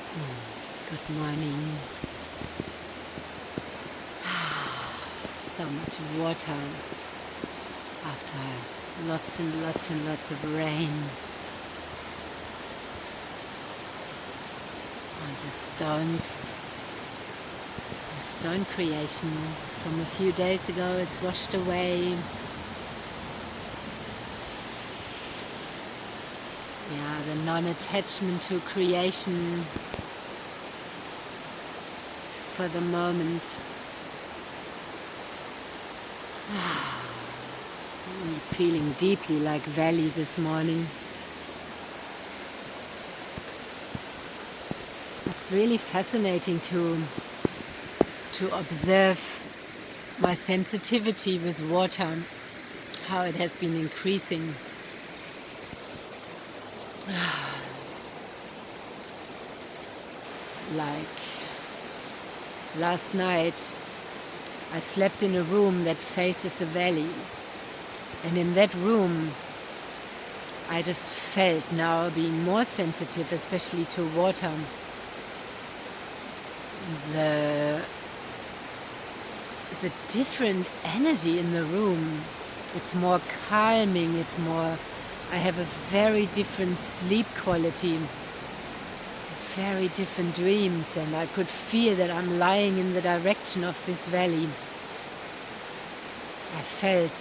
Good morning. So much water after lots and lots and lots of rain. And the stone creation from a few days ago is washed away. Yeah, the non-attachment to creation for the moment. I'm feeling deeply like Valley this morning. It's really fascinating to observe my sensitivity with water, how it has been increasing. Like last night, I slept in a room that faces a valley. And in that room, I just felt now being more sensitive, especially to water. The different energy in the room, it's more calming, I have a very different sleep quality, very different dreams, and I could feel that I'm lying in the direction of this valley. I felt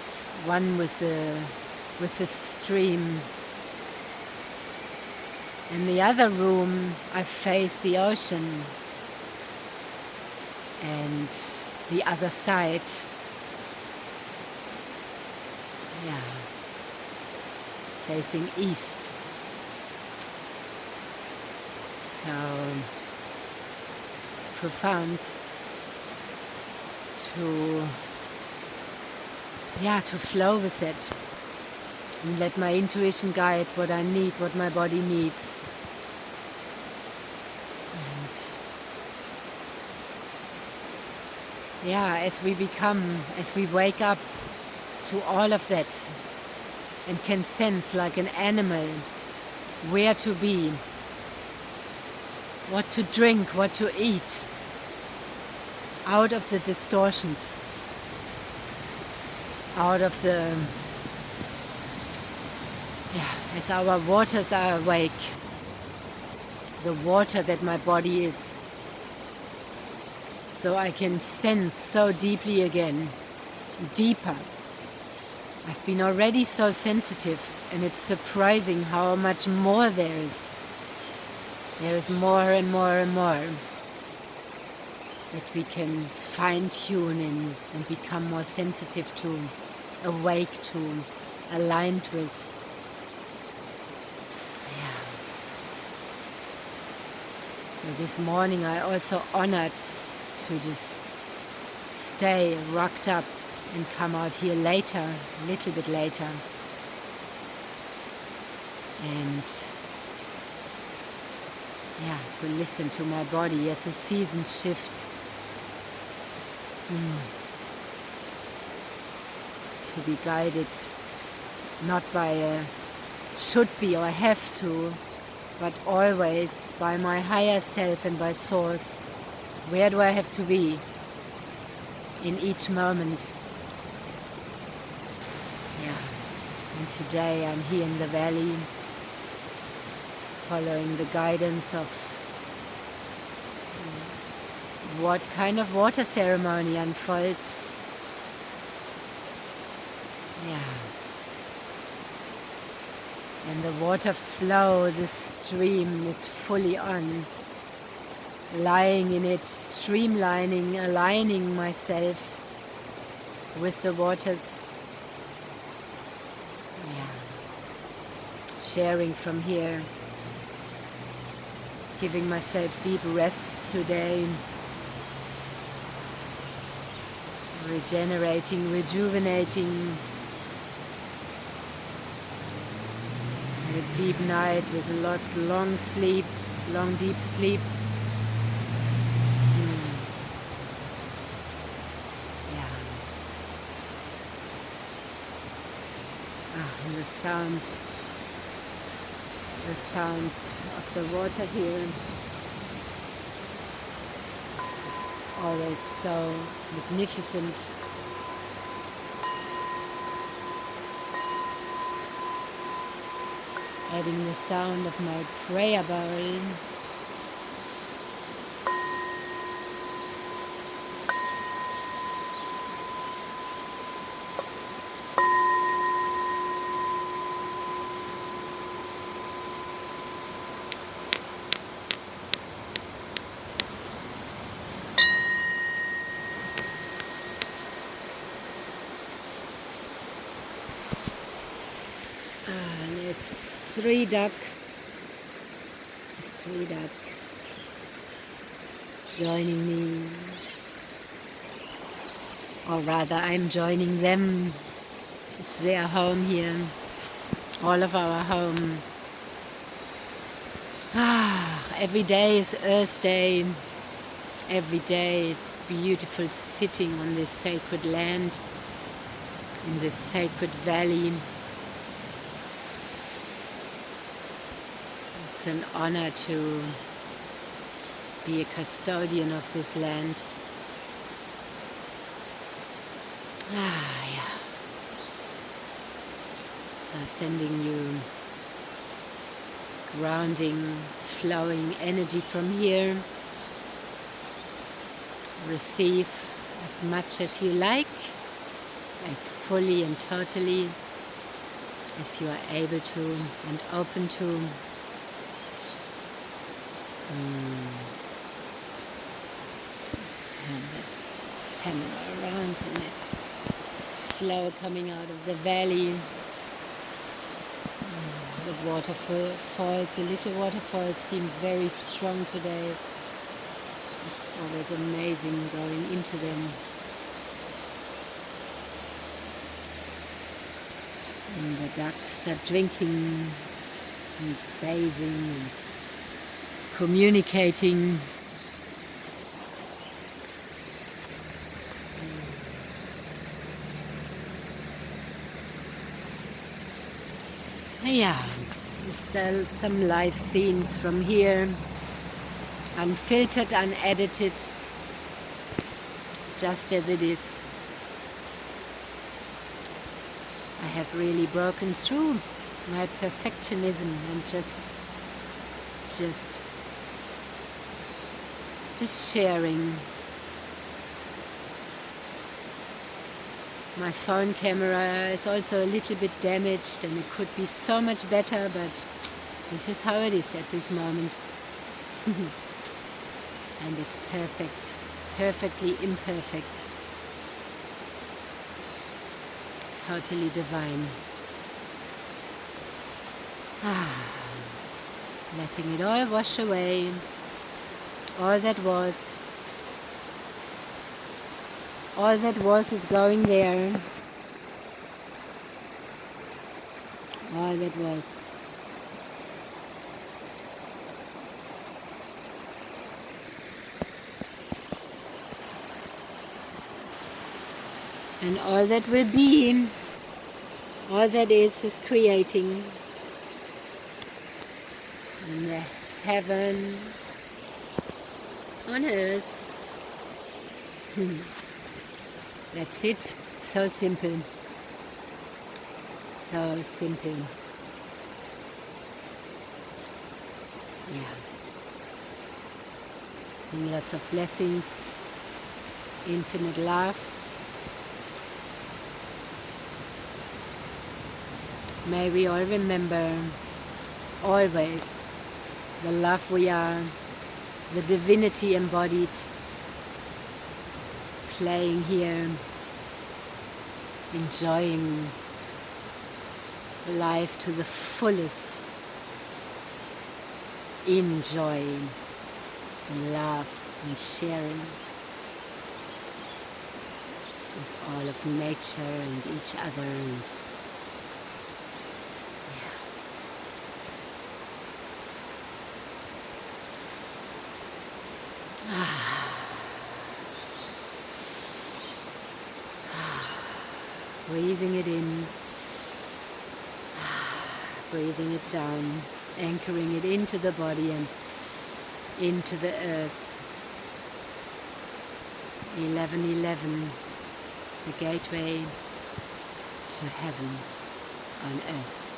one with the stream. In the other room, I face the ocean, and the other side, facing east. So it's profound to flow with it and let my intuition guide what I need, what my body needs. And as we wake up to all of that and can sense like an animal where to be, what to drink, what to eat, out of the distortions, out of as our waters are awake, the water that my body is, so I can sense so deeply again, deeper. I've been already so sensitive, and it's surprising how much more there is. There is more and more and more that we can fine-tune and become more sensitive to, awake to, aligned with. So this morning I also honored to just stay rocked up and come out here later, a little bit later, and to listen to my body as the seasons shift. To be guided not by a should be or have to, but always by my higher self and by source. Where do I have to be in each moment? And today I'm here in the valley, following the guidance of what kind of water ceremony unfolds. And the water flow, the stream is fully on, lying in it, streamlining, aligning myself with the waters. Sharing from here, giving myself deep rest today, regenerating, rejuvenating. A deep night with lots long sleep, long deep sleep. And the sound of the water here always so magnificent. Adding the sound of my prayer bowl. And there's three ducks joining me, or rather I'm joining them. It's their home here, all of our home. Every day is Earth Day. Every day it's beautiful sitting on this sacred land, in this sacred valley. It's an honor to be a custodian of this land. Yeah. So sending you grounding, flowing energy from here. Receive as much as you like, as fully and totally as you are able to and open to. Let's turn the camera around in this flow coming out of the valley. The waterfalls, the little waterfalls seem very strong today. It's always amazing going into them. And the ducks are drinking and bathing and communicating. Yeah, still some live scenes from here, unfiltered, unedited, just as it is. I have really broken through my perfectionism and just sharing. My phone camera is also a little bit damaged and it could be so much better, but this is how it is at this moment. And it's perfect, perfectly imperfect, totally divine. Letting it all wash away, all that was. All that was is going there. All that was. And all that will be, all that is creating. In the heaven on earth. That's it. So simple. So simple. Yeah. And lots of blessings. Infinite love. May we all remember always the love we are, the divinity embodied, playing here, enjoying life to the fullest, enjoying and love and sharing with all of nature and each other. And breathing it in, breathing it down, anchoring it into the body and into the earth. 1111, the gateway to heaven on earth.